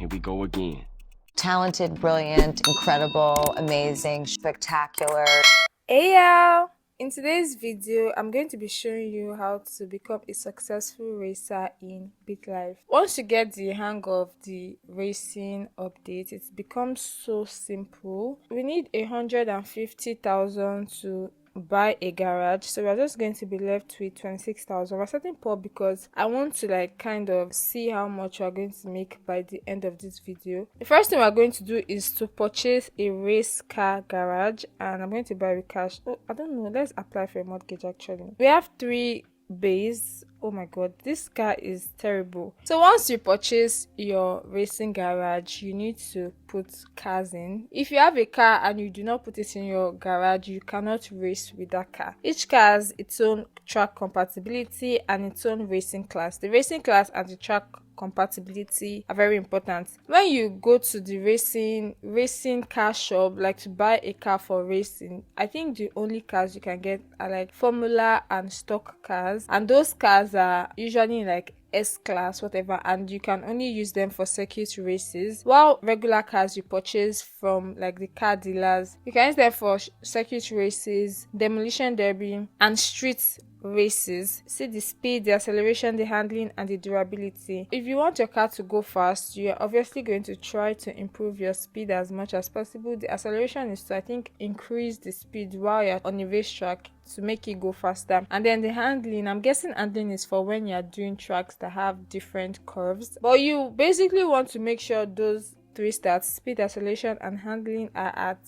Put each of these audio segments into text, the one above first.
Here we go again. Talented, brilliant, incredible, amazing, spectacular. Hey y'all! In today's video, I'm going to be showing you how to become a successful racer in BITLIFE. Once you get the hang of the racing update, it becomes so simple. We need 150,000 to buy a garage, so we're just going to be left with 26,000. We're starting poor because I want to kind of see how much we're going to make by the end of this video. The first thing we're going to do is to purchase a race car garage, and I'm going to buy with cash. Oh, I don't know, let's apply for a mortgage. Actually, we have 3 bays. Oh my god, this car is terrible. So once you purchase your racing garage, you need to put cars in. If you have a car and you do not put it in your garage, you cannot race with that car. Each car has its own track compatibility and its own racing class. The racing class and the track compatibility are very important. When you go to the racing car shop, like to buy a car for racing, I think the only cars you can get are like Formula and stock cars, and those cars are usually like S-class, whatever, and you can only use them for circuit races, while regular cars you purchase from like the car dealers, you can use them for circuit races, demolition derby, and street races. See the speed, the acceleration, the handling, and the durability. If you want your car to go fast, you are obviously going to try to improve your speed as much as possible. The acceleration is to, I think, increase the speed while you're on a racetrack to make it go faster. And then the handling, I'm guessing handling is for when you're doing tracks that have different curves, but you basically want to make sure those 3 stats, speed, acceleration, and handling, are at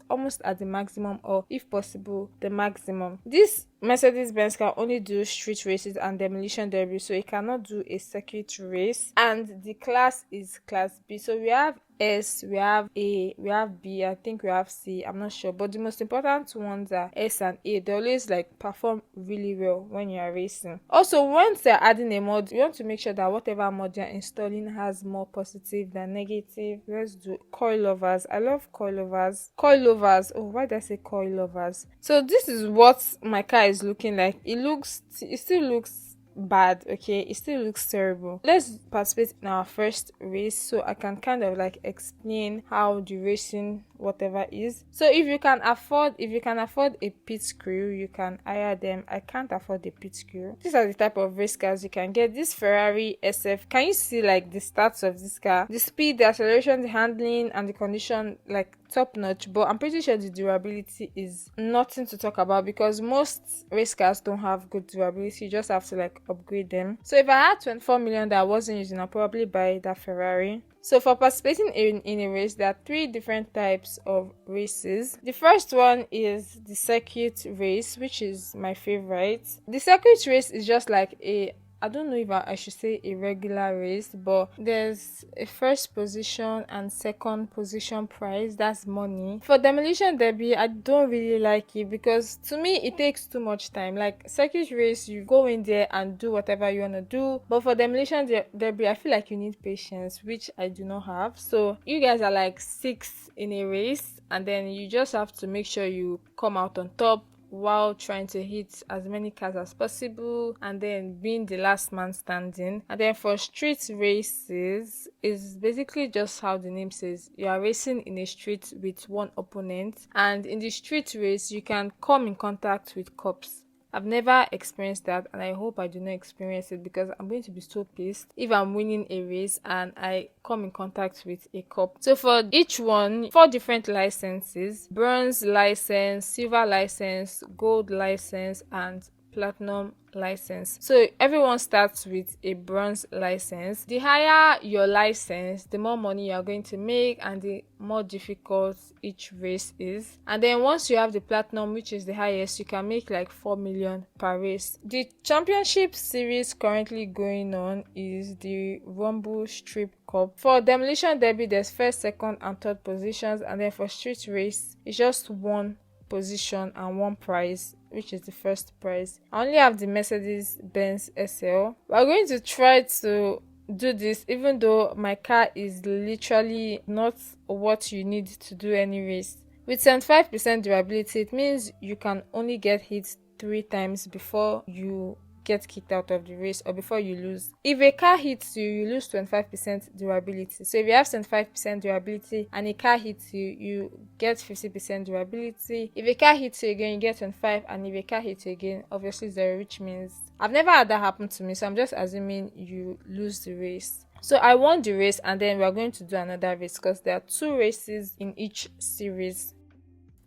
almost at the maximum, or if possible the maximum. This Mercedes-Benz can only do street races and demolition derby, so it cannot do a circuit race, and the class is class B. So we have S, we have A, we have B, I think we have C, I'm not sure, but the most important ones are S and A. They always perform really well when you are racing. Also, once they're adding a mod, you want to make sure that whatever mod you're installing has more positive than negative. Let's do coilovers. I love coilovers. Oh, why did I say coilovers? So this is what my car is looking like. It still looks bad, okay, it still looks terrible. Let's participate in our first race so I can kind of explain how the racing whatever is. So if you can afford a pit crew, you can hire them. I can't afford a pit crew. These are the type of race cars you can get. This Ferrari SF, can you see the stats of this car? The speed, the acceleration, the handling, and the condition, top notch, but I'm pretty sure the durability is nothing to talk about because most race cars don't have good durability. You just have to upgrade them. So if I had 24 million that I wasn't using, I'll probably buy that Ferrari. So for participating in a race, there are 3 different types of races. The first one is the circuit race, which is my favorite. The circuit race is just I don't know if I should say a regular race, but there's a first position and second position prize. That's money. For demolition derby, I don't really like it because to me it takes too much time. Circuit race, you go in there and do whatever you want to do, but for demolition derby, I feel like you need patience, which I do not have. So you guys are 6 in a race, and then you just have to make sure you come out on top while trying to hit as many cars as possible and then being the last man standing. And then for street races, is basically just how the name says, you are racing in a street with one opponent, and in the street race you can come in contact with cops. I've never experienced that, and I hope I do not experience it because I'm going to be so pissed if I'm winning a race and I come in contact with a cop. So for each one, 4 different licenses: bronze license, silver license, gold license, and platinum license. So everyone starts with a bronze license. The higher your license, the more money you are going to make and the more difficult each race is. And then once you have the platinum, which is the highest, you can make 4 million per race. The championship series currently going on is the Rumble Strip Cup. For demolition derby, there's first, second, and third positions, and then for street race, it's just 1 position and 1 prize, which is the first prize. I only have the Mercedes-Benz SL. We're going to try to do this even though my car is literally not what you need to do any race. With 75% durability, it means you can only get hit 3 times before you get kicked out of the race or before you lose. If a car hits you, you lose 25% durability. So if you have 75% durability and a car hits you, you get 50% durability. If a car hits you again, you get 25, and if a car hits you again, obviously 0, which means I've never had that happen to me, so I'm just assuming you lose the race. So I won the race, and then we're going to do another race because there are 2 races in each series.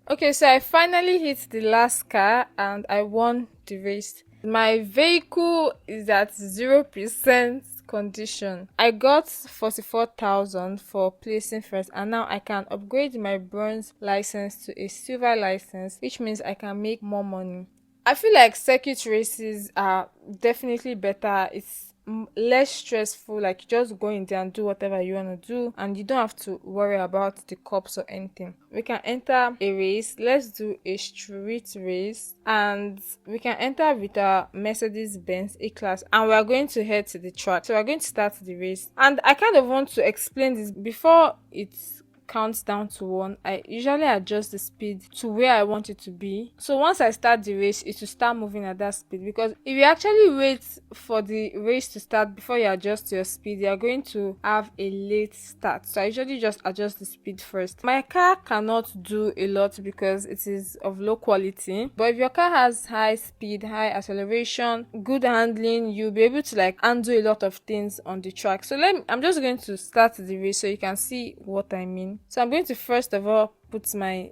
Okay, so I finally hit the last car and I won the race. My vehicle is at 0% condition. I got 44,000 for placing first, and now I can upgrade my bronze license to a silver license, which means I can make more money. I feel like circuit races are definitely better. It's less stressful, like you just go in there and do whatever you want to do, and you don't have to worry about the cops or anything. We can enter a race. Let's do a street race, and we can enter with our Mercedes-Benz A-Class, and we are going to head to the track. So we're going to start the race, and I kind of want to explain this before it's counts down to 1. I usually adjust the speed to where I want it to be, so once I start the race, it will start moving at that speed. Because if you actually wait for the race to start before you adjust your speed, you are going to have a late start. So I usually just adjust the speed first. My car cannot do a lot because it is of low quality, but if your car has high speed, high acceleration, good handling, you'll be able to like undo a lot of things on the track. So I'm just going to start the race so you can see what I mean. So I'm going to first of all put my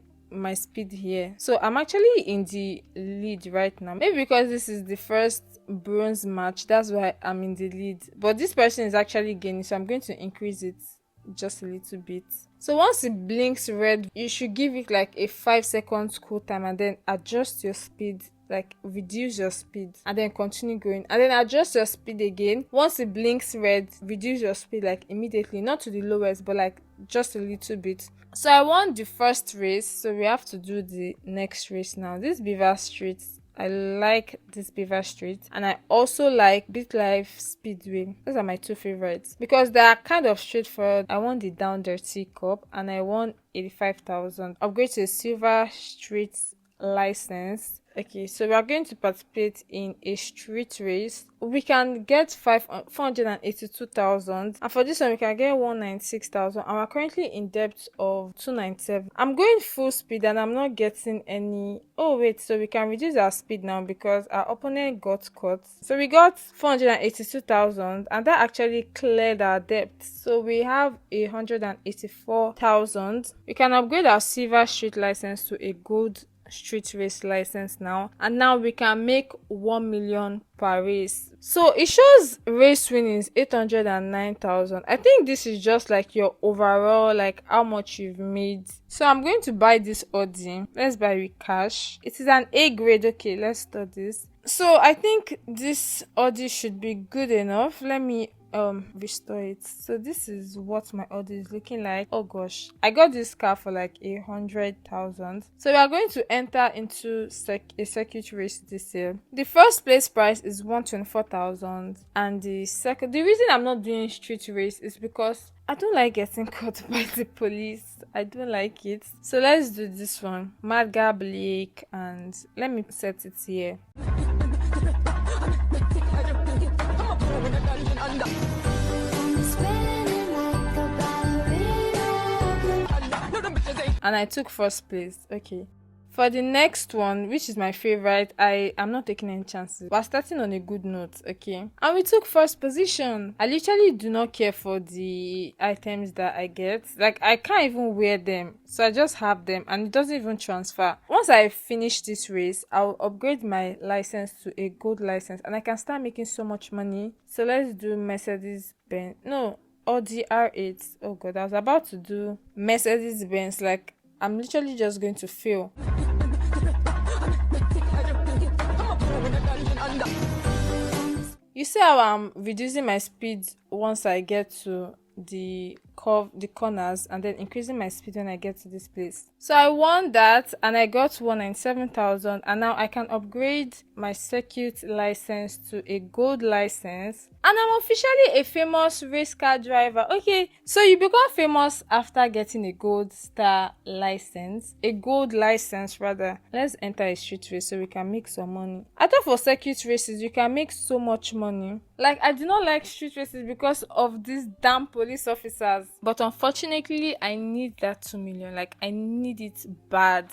speed here. So I'm actually in the lead right now, maybe because this is the first bronze match, that's why I'm in the lead, but this person is actually gaining, so I'm going to increase it just a little bit. So once it blinks red, you should give it like a 5-second cool time and then adjust your speed, like reduce your speed, and then continue going, and then adjust your speed again. Once it blinks red, reduce your speed like immediately, not to the lowest, but like just a little bit. So I won the first race, so we have to do the next race now. This Beaver Street, I like this Beaver Street, and I also like BITLIFE Speedway. Those are my 2 favorites because they are kind of straightforward. I won the Down Dirty Cup and I won 85,000. Upgrade to a silver street license. Okay, so we are going to participate in a street race. We can get 482,000, and for this one we can get 196,000, and we're currently in debt of 297. I'm going full speed and I'm not getting any. Oh wait, so we can reduce our speed now because our opponent got caught. So we got 482,000, and that actually cleared our debt. So we have 184,000. We can upgrade our silver street license to a gold street race license now, and now we can make 1 million per race. So it shows race winnings 809,000. I think this is just like your overall, like how much you've made. So I'm going to buy this Audi. Let's buy with cash. It is an A grade. Okay, let's start this. So I think this Audi should be good enough. Let me restore it. So this is what my order is looking like. Oh gosh, I got this car for like 100,000. So we are going to enter into a circuit race this year. The first place price is 124,000, and the reason I'm not doing street race is because I don't like getting caught by the police. I don't like it. So let's do this one, Madga Blake, and let me set it here. And I took first place. Okay, for the next one, which is my favorite, I am not taking any chances. We're starting on a good note. Okay, and we took first position. I literally do not care for the items that I get. Like, I can't even wear them, so I just have them and it doesn't even transfer. Once I finish this race, I'll upgrade my license to a gold license and I can start making so much money. So let's do Mercedes-Benz. No, Audi R8. Oh god, I was about to do Mercedes-Benz. Like, I'm literally just going to fail. You see how I'm reducing my speed once I get to the curve the corners and then increasing my speed when I get to this place. So I won that and I got 197,000, and now I can upgrade my circuit license to a gold license, and I'm officially a famous race car driver. Okay, so you become famous after getting a gold star license, a gold license rather. Let's enter a street race so we can make some money. I thought for circuit races you can make so much money. Like, I do not like street races because of these damn police officers, but unfortunately I need that 2 million. Like, I need it bad.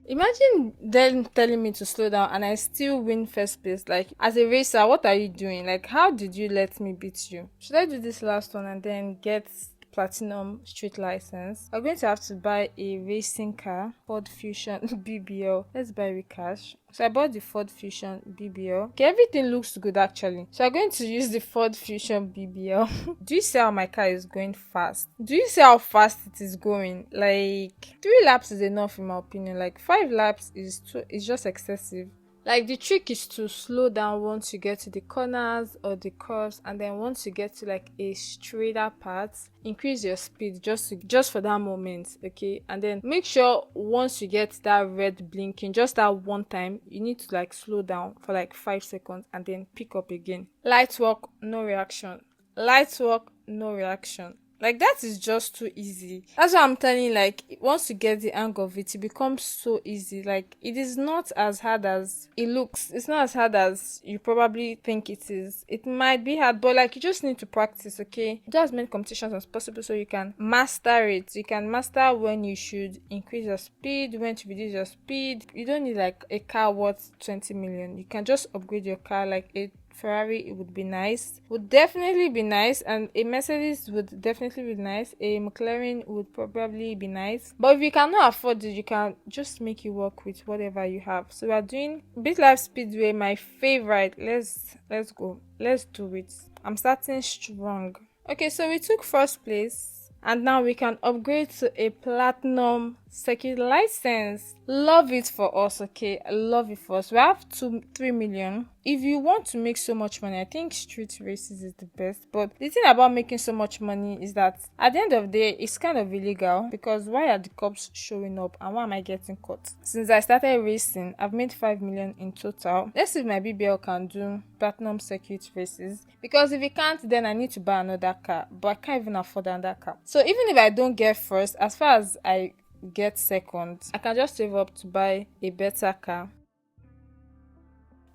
Imagine them telling me to slow down and I still win first place. Like, as a racer, what are you doing? Like, how did you let me beat you? Should I do this last one and then get platinum street license? I'm going to have to buy a racing car, Ford Fusion BBL. Let's buy with cash. So I bought the Ford Fusion BBL. Okay, everything looks good actually. So I'm going to use the Ford Fusion BBL. Do you see how my car is going fast? Do you see how fast it is going? Like, 3 laps is enough in my opinion. Like, 5 laps is just excessive. Like, the trick is to slow down once you get to the corners or the curves, and then once you get to like a straighter part, increase your speed just for that moment, okay? And then make sure once you get that red blinking, just that one time, you need to like slow down for like 5 seconds and then pick up again. Light work, no reaction. Light work, no reaction. Like, that is just too easy. That's why I'm telling you, like, once you get the hang of it, it becomes so easy. Like, it is not as hard as it looks. It's not as hard as you probably think it is. It might be hard, but like, you just need to practice, okay? Do as many competitions as possible so you can master it. You can master when you should increase your speed, when to reduce your speed. You don't need like a car worth 20 million. You can just upgrade your car. Like, a Ferrari, it would be nice, would definitely be nice, and a Mercedes would definitely be nice. A McLaren would probably be nice, but if you cannot afford it, you can just make it work with whatever you have. So we are doing BITLIFE Speedway, my favorite. Let's go, let's do it. I'm starting strong. Okay, so we took first place, and now we can upgrade to a platinum circuit license. Love it for us, okay? I love it for us. We have 3 million. If you want to make so much money, I think street races is the best. But the thing about making so much money is that at the end of the day, it's kind of illegal, because why are the cops showing up and why am I getting caught? Since I started racing, I've made 5 million in total. Let's see if my BBL can do platinum circuit races, because if it can't, then I need to buy another car, but I can't even afford another car. So even if I don't get first, as far as I get second, I can just save up to buy a better car.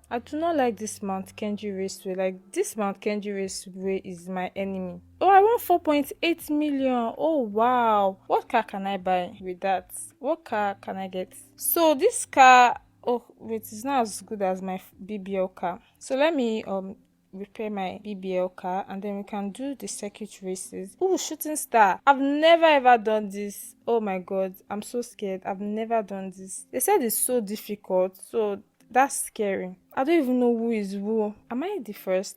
I do not like this Mount Kenji Raceway. Like, this Mount Kenji Raceway is my enemy. Oh, I want 4.8 million. Oh, wow. What car can I buy with that? What car can I get? So this car, oh wait, it's not as good as my BBL car. So let me repair my BBL car, and then we can do the circuit races. Oh, shooting star. I've never ever done this. Oh my god, I'm so scared. I've never done this. They said it's so difficult, so that's scary. I don't even know who is who. Am I the first?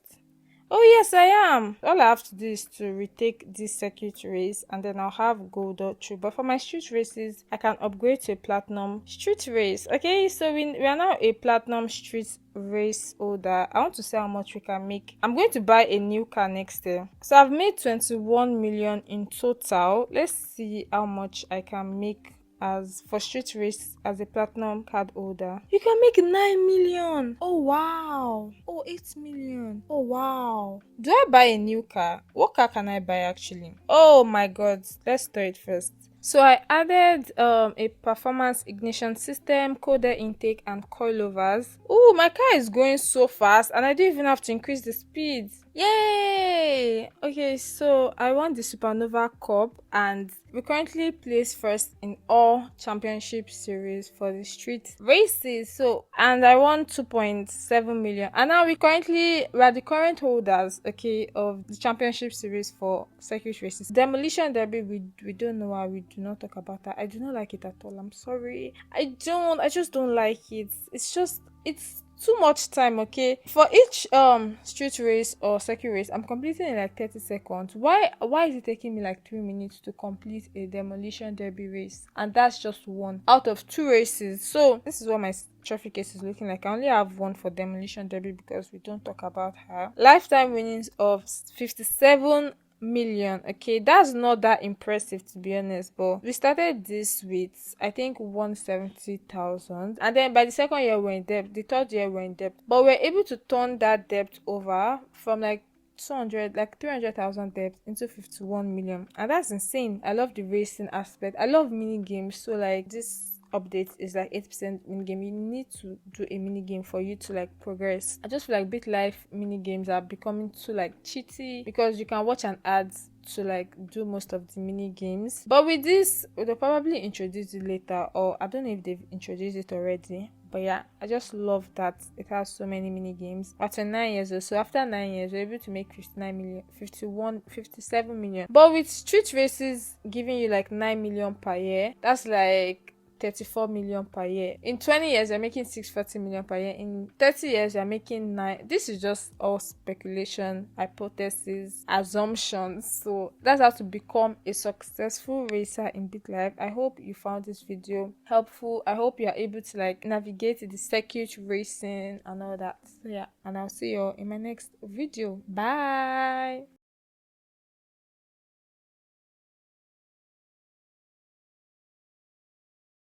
Oh yes, I am. All I have to do is to retake this circuit race, and then I'll have gold or true. But for my street races, I can upgrade to a platinum street race. Okay, so we are now a platinum street race holder. I want to see how much we can make. I'm going to buy a new car next year. So I've made 21 million in total. Let's see how much I can make as for street race as a platinum card holder. You can make 9 million. Oh wow. Oh, 8 million. Oh wow. Do I buy a new car? What car can I buy actually? Oh my god, let's do it first. So I added a performance ignition system, coder intake, and coilovers. Oh, my car is going so fast, and I don't even have to increase the speed. Yay! Okay, so I won the Supernova Cup, and we currently placed first in all championship series for the street races. So, and I won 2.7 million, and now we are the current holders, okay, of the championship series for circuit races. Demolition derby, we don't know why we do not talk about that. I do not like it at all. I'm sorry. I just don't like it. It's too much time. Okay, for each street race or circuit race, I'm completing in like 30 seconds. Why is it taking me like 3 minutes to complete a demolition derby race? And that's just one out of two races. So this is what my trophy case is looking like. I only have one for demolition derby because we don't talk about her. Lifetime winnings of 57 million. Okay, that's not that impressive to be honest, but we started this with I think 170,000, and then by the second year we're in debt, the third year we're in debt, but we're able to turn that debt over from like 200, like 300,000 debt into 51 million, and that's insane. I love the racing aspect. I love mini games, so like this update is like 8% mini game. You need to do a mini game for you to like progress. I just feel like BitLife mini games are becoming too like cheaty because you can watch an ad to like do most of the mini games. But with this, they'll probably introduce it later, or I don't know if they've introduced it already. But yeah, I just love that it has so many mini games. After 9 years or so, after 9 years, we're able to make 59 million, 51, 57 million. But with street races giving you like 9 million per year, that's like 34 million per year. In 20 years, you're making 640 million per year. In 30 years, you're making 9. This is just all speculation, hypothesis, assumptions. So that's how to become a successful racer in BitLife. I hope you found this video helpful. I hope you are able to like navigate the circuit racing and all that. So yeah, and I'll see you all in my next video. Bye.